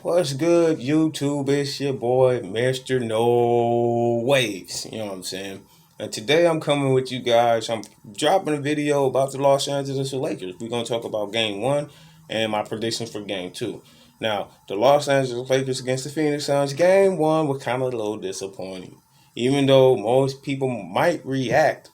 What's good, YouTube? It's your boy, Mr. No Waves. You know what I'm saying? And today I'm coming with you guys. I'm dropping a video about the Los Angeles Lakers. We're going to talk about game one and my predictions for game two. Now, the Los Angeles Lakers against the Phoenix Suns, game one was kind of a little disappointing. Even though most people might react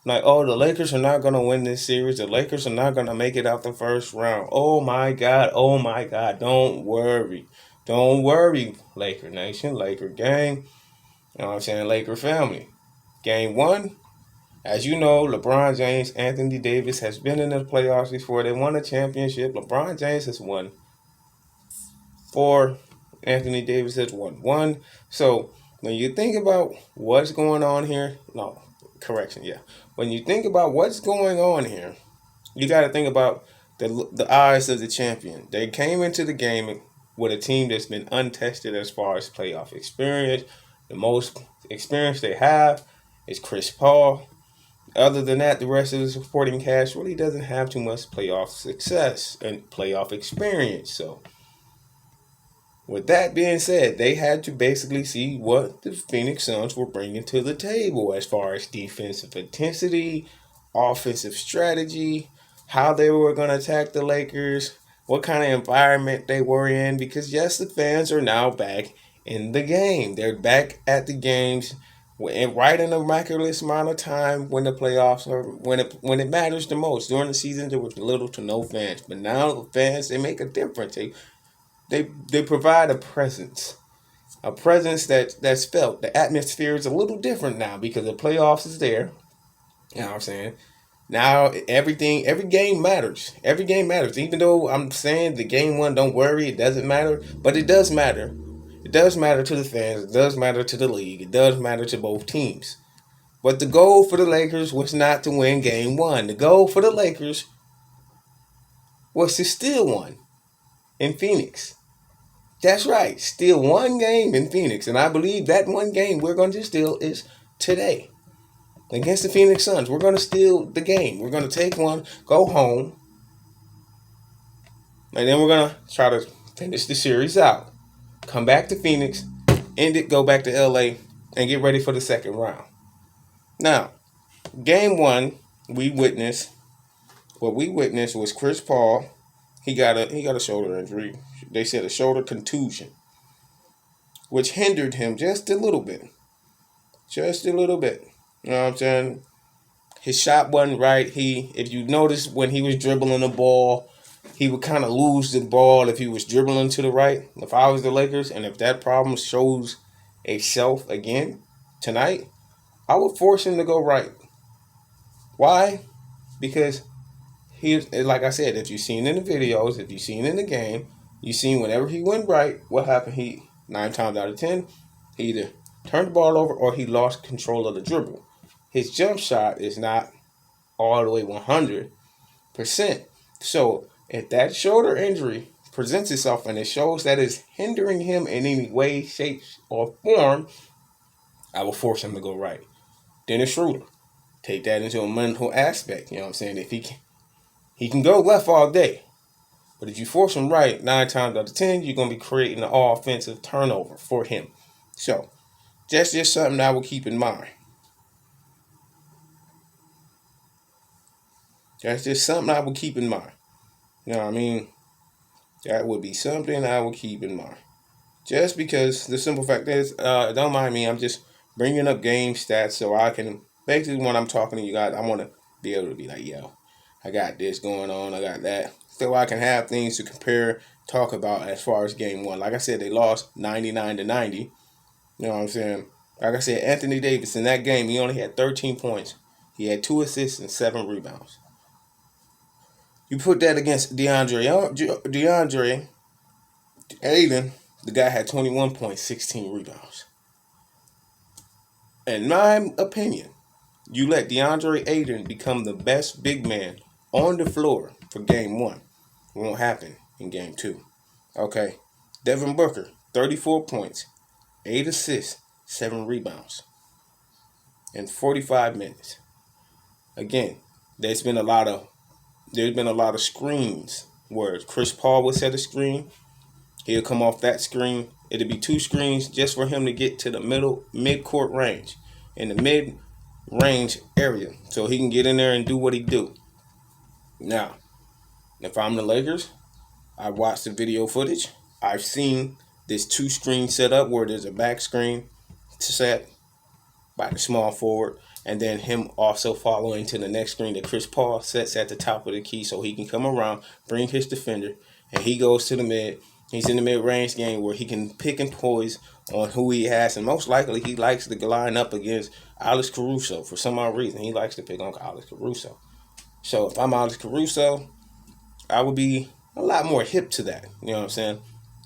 like, oh, the Lakers are not going to win this series. The Lakers are not going to make it out the first round. Oh my God. Oh my God. Don't worry. Don't worry, Laker Nation, Laker gang. You know what I'm saying? Laker family. Game one, as you know, LeBron James, Anthony Davis has been in the playoffs before. They won a championship. LeBron James has won four. Anthony Davis has won one. So when you think about what's going on here, no, correction, yeah. When you think about what's going on here, you got to think about the eyes of the champion. They came into the game with a team that's been untested as far as playoff experience. The most experience they have is Chris Paul. Other than that, the rest of the supporting cast really doesn't have too much playoff success and playoff experience. So, with that being said, they had to basically see what the Phoenix Suns were bringing to the table as far as defensive intensity, offensive strategy, how they were going to attack the Lakers, what kind of environment they were in. Because yes, the fans are now back in the game. They're back at the games, and right in a miraculous amount of time when the playoffs are when it matters the most. During the season, there was little to no fans, but now the fans, they make a difference. They provide a presence that's felt. The atmosphere is a little different now because the playoffs is there. You know what I'm saying? Now every game matters. Every game matters. Even though I'm saying the game one, don't worry, it doesn't matter, but it does matter. It does matter to the fans. It does matter to the league. It does matter to both teams. But the goal for the Lakers was not to win game one. The goal for the Lakers was to steal one in Phoenix. That's right. Steal one game in Phoenix. And I believe that one game we're going to steal is today. Against the Phoenix Suns. We're going to steal the game. We're going to take one, go home, and then we're going to try to finish the series out. Come back to Phoenix, end it, go back to LA, and get ready for the second round. Now, game one, what we witnessed was Chris Paul. He got a shoulder injury. They said a shoulder contusion, which hindered him just a little bit. Just a little bit. You know what I'm saying? His shot wasn't right. If you notice when he was dribbling the ball, he would kind of lose the ball if he was dribbling to the right. If I was the Lakers, and if that problem shows itself again tonight, I would force him to go right. Why? Because like I said, if you've seen in the videos, if you've seen in the game, you've seen whenever he went right, what happened? 9 times out of 10, he either turned the ball over or he lost control of the dribble. His jump shot is not all the way 100%. So if that shoulder injury presents itself and it shows that it's hindering him in any way, shape, or form, I will force him to go right. Dennis Schroeder, take that into a mental aspect. You know what I'm saying? If he can go left all day, but if you force him right 9 times out of 10, you're going to be creating an offensive turnover for him. So that's just something I will keep in mind. That's just something I will keep in mind. You know what I mean? That would be something I will keep in mind. Just because the simple fact is, don't mind me, I'm just bringing up game stats so I can, basically when I'm talking to you guys, I want to be able to be like, yo, I got this going on, I got that. So I can have things to compare, talk about as far as game one. Like I said, they lost 99-90. You know what I'm saying? Like I said, Anthony Davis in that game, he only had 13 points. He had 2 assists and 7 rebounds. You put that against DeAndre Ayton, the guy had 21 points, 16 rebounds. In my opinion, you let DeAndre Ayton become the best big man on the floor for game one. It won't happen in game two. Okay. Devin Booker, 34 points, 8 assists, 7 rebounds in 45 minutes. Again, there's been a lot of screens where Chris Paul would set a screen, He'll come off that screen. It'll be two screens just for him to get to the mid-court range, in the mid-range area, so he can get in there and do what he do. Now, if I'm the Lakers, I watched the video footage. I've seen this two-screen setup where there's a back screen set by the small forward, and then him also following to the next screen that Chris Paul sets at the top of the key so he can come around, bring his defender, and he goes to the mid. He's in the mid-range game where he can pick and poise on who he has, and most likely he likes to line up against Alex Caruso. For some odd reason, he likes to pick on Alex Caruso. So if I'm Alex Caruso, I would be a lot more hip to that. You know what I'm saying?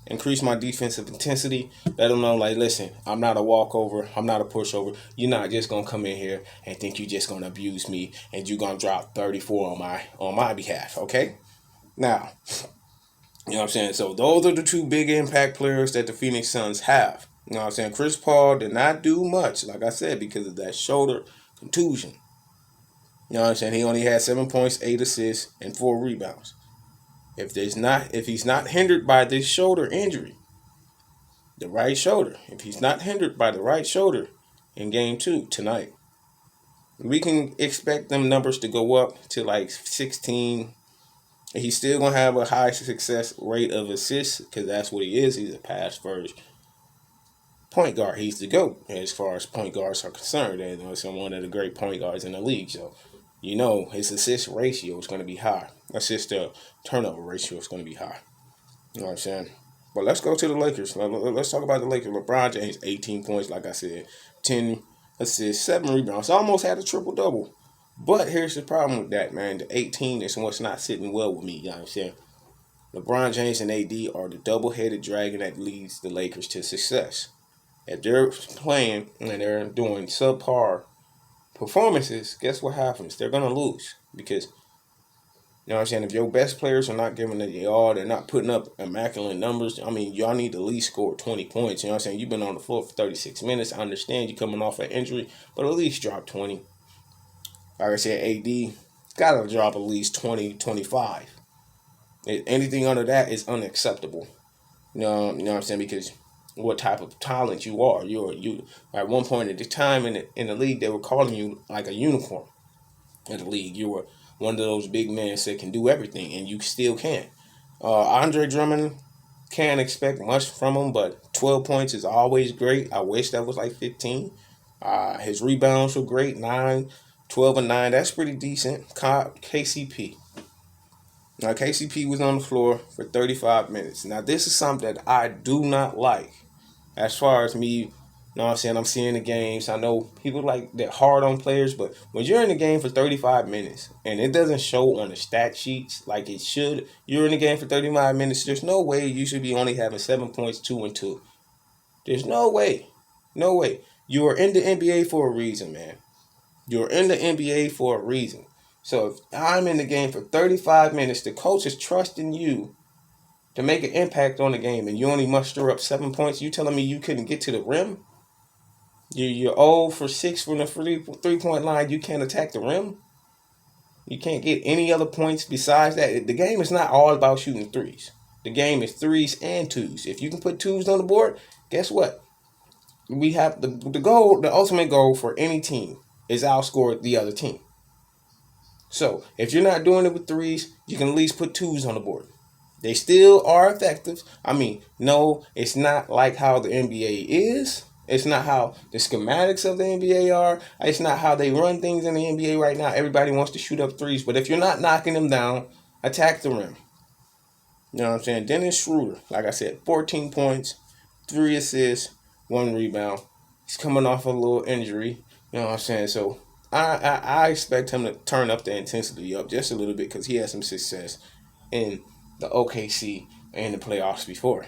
Increase my defensive intensity. Let them know, like, listen, I'm not a walkover. I'm not a pushover. You're not just gonna come in here and think you're just gonna abuse me and you're gonna drop 34 on my behalf. Okay? Now, you know what I'm saying? So those are the two big impact players that the Phoenix Suns have. You know what I'm saying? Chris Paul did not do much, like I said, because of that shoulder contusion. You know what I'm saying? He only had 7 points, 8 assists, and 4 rebounds. If he's not hindered by this shoulder injury, the right shoulder, if he's not hindered by the right shoulder in game 2 tonight, we can expect them numbers to go up to like 16. He's still going to have a high success rate of assists because that's what he is. He's a pass first point guard. He's the GOAT as far as point guards are concerned. And he's one of the great point guards in the league. So, you know, his assist ratio is going to be high. Assist turnover ratio is going to be high. You know what I'm saying? But let's go to the Lakers. Let's talk about the Lakers. LeBron James, 18 points, like I said, 10 assists, 7 rebounds. Almost had a triple-double. But here's the problem with that, man. The 18 is what's not sitting well with me. You know what I'm saying? LeBron James and AD are the double-headed dragon that leads the Lakers to success. If they're playing and they're doing subpar performances, guess what happens? They're going to lose because, you know what I'm saying, if your best players are not giving it all, they're not putting up immaculate numbers, I mean, y'all need to at least score 20 points. You know what I'm saying? You've been on the floor for 36 minutes. I understand you coming off an injury, but at least drop 20. Like I said, AD got to drop at least 20, 25. Anything under that is unacceptable. You know what I'm saying? Because what type of talent you are. You at one point at the time in the league, they were calling you like a unicorn in the league. You were one of those big men that can do everything, and you still can. Andre Drummond, can't expect much from him, but 12 points is always great. I wish that was like 15. His rebounds were great, 9, 12 and 9. That's pretty decent. KCP. Now, KCP was on the floor for 35 minutes. Now, this is something that I do not like. As far as me, you know what I'm saying, I'm seeing the games. I know people like that hard on players, but when you're in the game for 35 minutes and it doesn't show on the stat sheets like it should, you're in the game for 35 minutes, there's no way you should be only having 7 points, 2 and 2. There's no way. No way. You are in the NBA for a reason, man. You're in the NBA for a reason. So if I'm in the game for 35 minutes, the coach is trusting you to make an impact on the game, and you only muster up 7 points. You telling me you couldn't get to the rim? You're 0 for 6 from the three-point line. You can't attack the rim? You can't get any other points besides that? The game is not all about shooting threes. The game is threes and twos. If you can put twos on the board, guess what? We have the goal, the ultimate goal for any team is outscore the other team. So if you're not doing it with threes, you can at least put twos on the board. They still are effective. I mean, no, it's not like how the NBA is. It's not how the schematics of the NBA are. It's not how they run things in the NBA right now. Everybody wants to shoot up threes. But if you're not knocking them down, attack the rim. You know what I'm saying? Dennis Schroeder, like I said, 14 points, 3 assists, 1 rebound. He's coming off a little injury. You know what I'm saying? So I expect him to turn up the intensity up just a little bit because he had some success in the OKC and the playoffs before.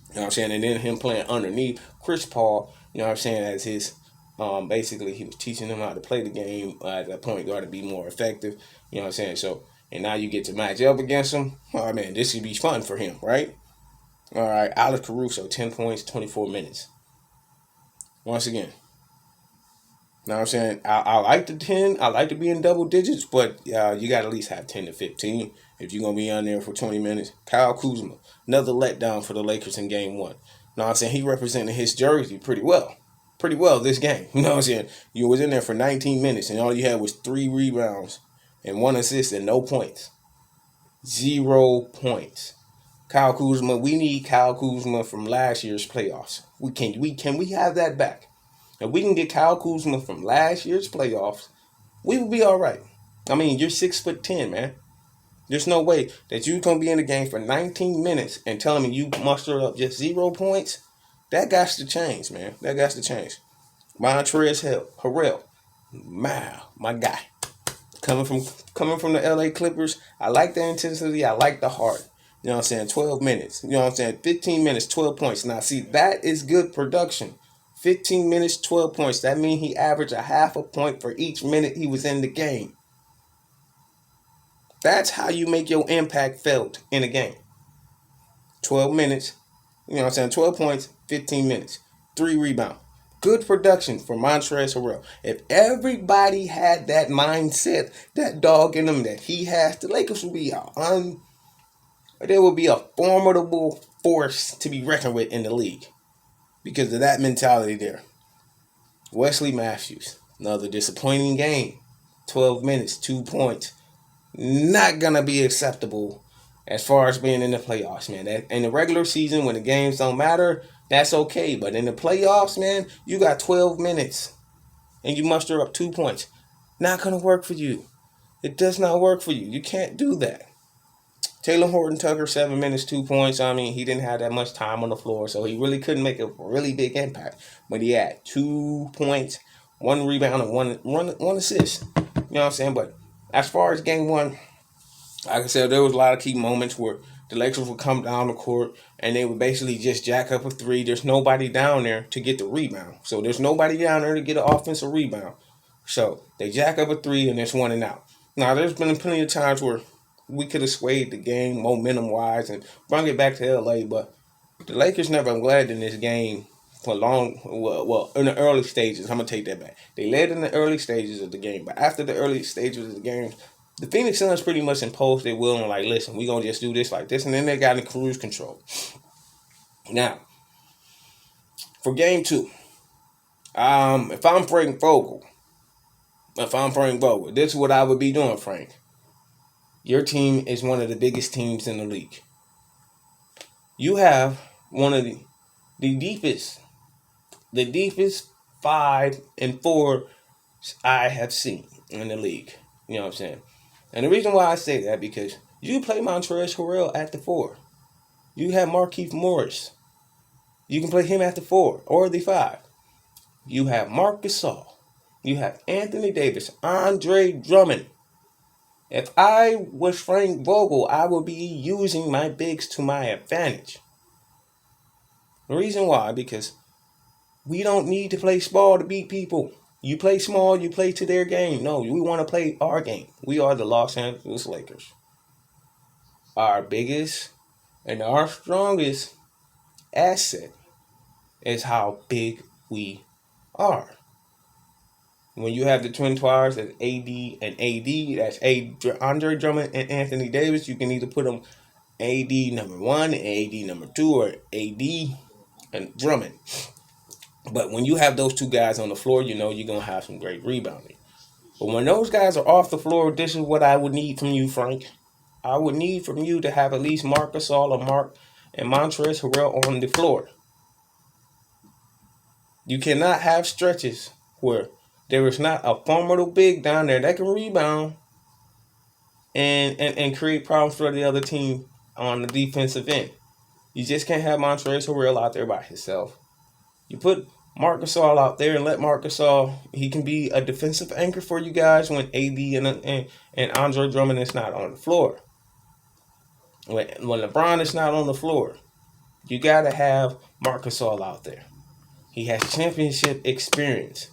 You know what I'm saying? And then him playing underneath Chris Paul, you know what I'm saying, as his, basically he was teaching him how to play the game as a point guard to be more effective. You know what I'm saying? So, and now you get to match up against him. Oh, man, this should be fun for him, right? All right, Alex Caruso, 10 points, 24 minutes. Once again, you know what I'm saying? I like the 10. I like to be in double digits, but you got to at least have 10 to 15. if you're gonna be on there for 20 minutes. Kyle Kuzma, another letdown for the Lakers in game one. You know what I'm saying? He represented his jersey pretty well. Pretty well this game. You know what I'm saying? You was in there for 19 minutes and all you had was 3 rebounds and 1 assist and no points. 0 points. Kyle Kuzma, we need Kyle Kuzma from last year's playoffs. Can we have that back? If we can get Kyle Kuzma from last year's playoffs, we will be all right. I mean, you're 6'10", man. There's no way that you're gonna be in the game for 19 minutes and telling me you mustered up just 0 points. That got to change, man. That got to change. Montrezl Harrell, my guy, coming from the LA Clippers. I like the intensity. I like the heart. You know what I'm saying? 12 minutes. You know what I'm saying? 15 minutes, 12 points. Now, see, that is good production. 15 minutes, 12 points. That means he averaged a half a point for each minute he was in the game. That's how you make your impact felt in a game. 12 minutes. You know what I'm saying? 12 points, 15 minutes. 3 rebounds. Good production for Montrezl Harrell. If everybody had that mindset, that dog in them that he has, the Lakers would be there will be a formidable force to be reckoned with in the league because of that mentality there. Wesley Matthews, another disappointing game. 12 minutes, 2 points. Not going to be acceptable as far as being in the playoffs, man. In the regular season, when the games don't matter, that's okay. But in the playoffs, man, you got 12 minutes and you muster up 2 points. Not going to work for you. It does not work for you. You can't do that. Taylor Horton Tucker, 7 minutes, 2 points. I mean, he didn't have that much time on the floor, so he really couldn't make a really big impact. But he had 2 points, 1 rebound, and one assist. You know what I'm saying? But as far as game one, like I said, there was a lot of key moments where the Lakers would come down the court and they would basically just jack up a 3. There's nobody down there to get the rebound. So there's nobody down there to get an offensive rebound. So they jack up a 3 and it's 1 and out. Now, there's been plenty of times where we could have swayed the game momentum-wise and brought it back to L.A., but the Lakers never led in this game for long. Well, in the early stages. I'm going to take that back. They led in the early stages of the game, but after the early stages of the game, the Phoenix Suns pretty much imposed their will and like, listen, we're going to just do this like this, and then they got in cruise control. Now, for game 2, if I'm Frank Vogel, this is what I would be doing, Frank. Your team is one of the biggest teams in the league. You have one of the deepest 5 and 4 I have seen in the league. You know what I'm saying? And the reason why I say that, because you play Montrezl Harrell at the 4. You have Markieff Morris. You can play him at the 4 or the 5. You have Marc Gasol. You have Anthony Davis, Andre Drummond. If I was Frank Vogel, I would be using my bigs to my advantage. The reason why, because we don't need to play small to beat people. You play small, you play to their game. No, we want to play our game. We are the Los Angeles Lakers. Our biggest and our strongest asset is how big we are. When you have the twin towers, that's AD and AD, that's Andre Drummond and Anthony Davis, you can either put them AD number 1 and AD number 2, or AD and Drummond. But when you have those two guys on the floor, you know you're going to have some great rebounding. But when those guys are off the floor, this is what I would need from you, Frank. I would need from you to have at least Marc Gasol or Montrezl Harrell on the floor. You cannot have stretches where there is not a formidable big down there that can rebound and create problems for the other team on the defensive end. You just can't have Montrezl Harrell out there by himself. You put Marc Gasol out there and let Marc Gasol, he can be a defensive anchor for you guys when AD and Andre Drummond is not on the floor. When LeBron is not on the floor, you got to have Marc Gasol out there. He has championship experience.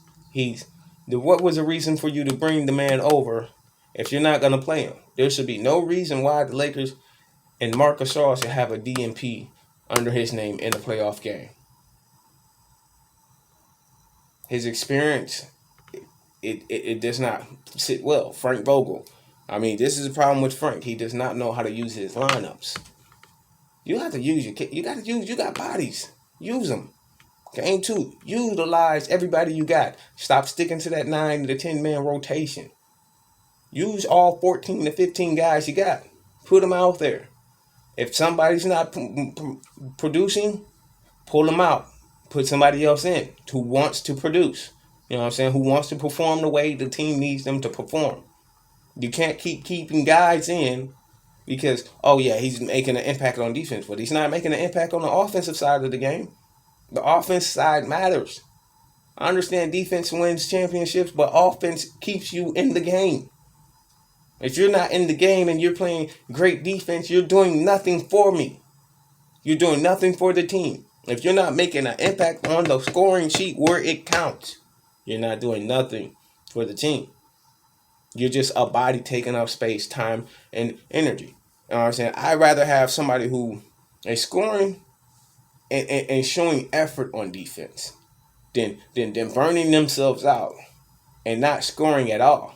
What was the reason for you to bring the man over if you're not going to play him? There should be no reason why the Lakers and Marc Gasol should have a DNP under his name in a playoff game. His experience, it does not sit well. Frank Vogel, I mean, this is the problem with Frank. He does not know how to use his lineups. You have to use your kid. You got to use. You got bodies. Use them. Game 2. Utilize everybody you got. Stop sticking to that 9 to 10 man rotation. Use all 14 to 15 guys you got. Put them out there. If somebody's not producing, pull them out. Put somebody else in who wants to produce. You know what I'm saying? Who wants to perform the way the team needs them to perform. You can't keep keeping guys in because, oh yeah, he's making an impact on defense, but he's not making an impact on the offensive side of the game. The offense side matters. I understand defense wins championships, but offense keeps you in the game. If you're not in the game and you're playing great defense, you're doing nothing for me. You're doing nothing for the team. If you're not making an impact on the scoring sheet where it counts, you're not doing nothing for the team. You're just a body taking up space, time, and energy. You know what I'm saying? I'd rather have somebody who is scoring and showing effort on defense than burning themselves out and not scoring at all.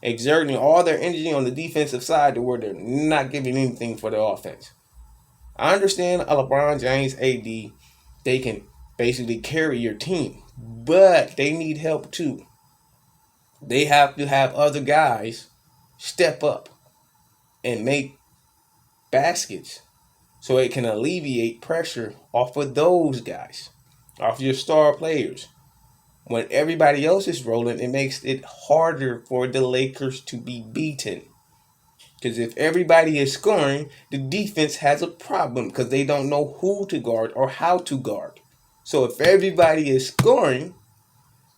Exerting all their energy on the defensive side to where they're not giving anything for the offense. I understand LeBron James, AD, they can basically carry your team, but they need help too. They have to have other guys step up and make baskets so it can alleviate pressure off of those guys, off your star players. When everybody else is rolling, it makes it harder for the Lakers to be beaten. Because if everybody is scoring, the defense has a problem because they don't know who to guard or how to guard. So if everybody is scoring,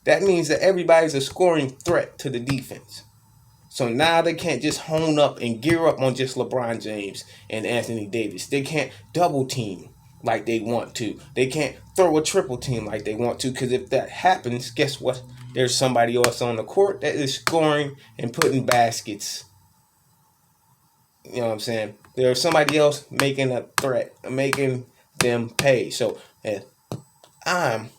that means that everybody's a scoring threat to the defense. So now they can't just hone up and gear up on just LeBron James and Anthony Davis. They can't double team like they want to. They can't throw a triple team like they want to, because if that happens, guess what? There's somebody else on the court that is scoring and putting baskets. You know what I'm saying? There's somebody else making a threat, making them pay. So if I'm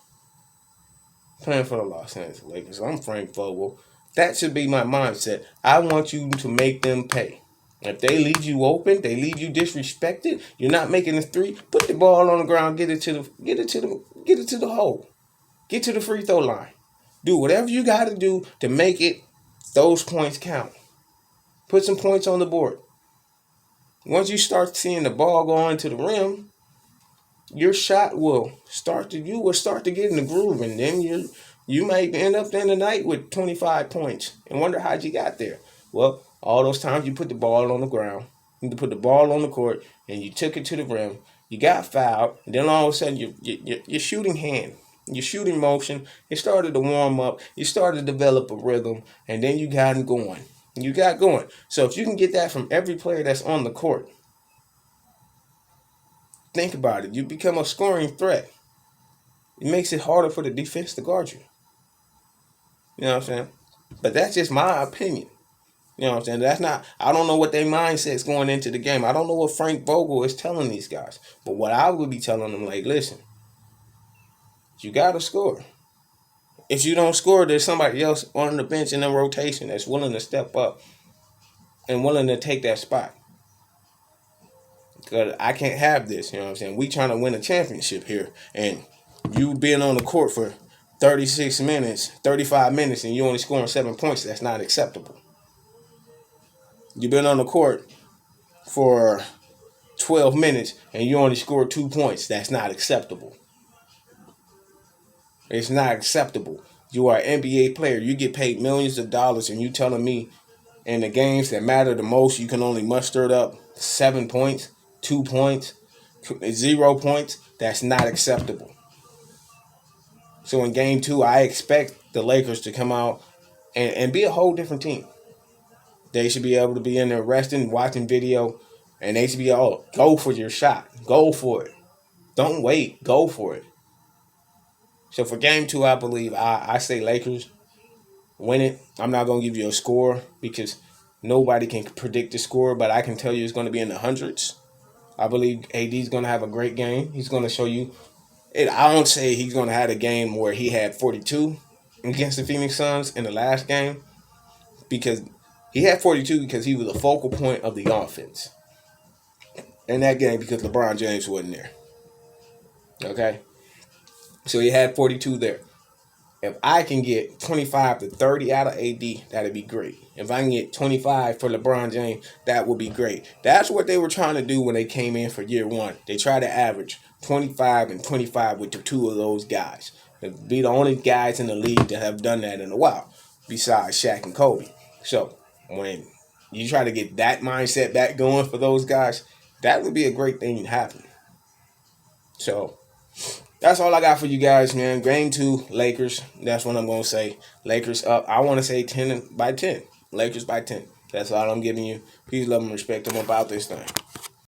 playing for the Los Angeles Lakers, I'm Frank Vogel, that should be my mindset. I want you to make them pay. If they leave you open, they leave you disrespected, you're not making a three, put the ball on the ground, get it to the hole. Get to the free throw line. Do whatever you got to do to make it those points count. Put some points on the board. Once you start seeing the ball go into the rim, your shot will start to get in the groove, and then you might end up in the night with 25 points and wonder how you got there. Well, all those times you put the ball on the ground, you put the ball on the court, and you took it to the rim, you got fouled, and then all of a sudden your shooting hand, your shooting motion, it started to warm up, you started to develop a rhythm, and then you got going. You got going. So if you can get that from every player that's on the court, think about it. You become a scoring threat. It makes it harder for the defense to guard you. You know what I'm saying? But that's just my opinion. You know what I'm saying? I don't know what their mindset's going into the game. I don't know what Frank Vogel is telling these guys. But what I would be telling them, like, listen, you got to score. If you don't score, there's somebody else on the bench in the rotation that's willing to step up and willing to take that spot. Because I can't have this, you know what I'm saying? We trying to win a championship here, and you being on the court for 36 minutes, 35 minutes, and you only scoring 7 points, that's not acceptable. You've been on the court for 12 minutes, and you only scored 2 points, that's not acceptable. It's not acceptable. You are an NBA player. You get paid millions of dollars, and you telling me in the games that matter the most, you can only muster up 7 points, 2 points, 0 points. That's not acceptable. So in game 2, I expect the Lakers to come out and be a whole different team. They should be able to be in there resting, watching video, and they should be all, go for your shot. Go for it. Don't wait. Go for it. So for game 2, I believe I say Lakers win it. I'm not going to give you a score because nobody can predict the score, but I can tell you it's going to be in the hundreds. I believe AD is going to have a great game. He's going to show you. I don't say he's going to have a game where he had 42 against the Phoenix Suns in the last game, because He had 42 because he was a focal point of the offense in that game because LeBron James wasn't there. Okay? So he had 42 there. If I can get 25 to 30 out of AD, that'd be great. If I can get 25 for LeBron James, that would be great. That's what they were trying to do when they came in for year one. They tried to average 25 and 25 with the two of those guys. They'd be the only guys in the league that have done that in a while, besides Shaq and Kobe. So when you try to get that mindset back going for those guys, that would be a great thing to happen. So that's all I got for you guys, man. Game 2, Lakers. That's what I'm going to say. Lakers up. I want to say 10 by 10. Lakers by 10. That's all I'm giving you. Peace, love, and respect. I'm about this thing.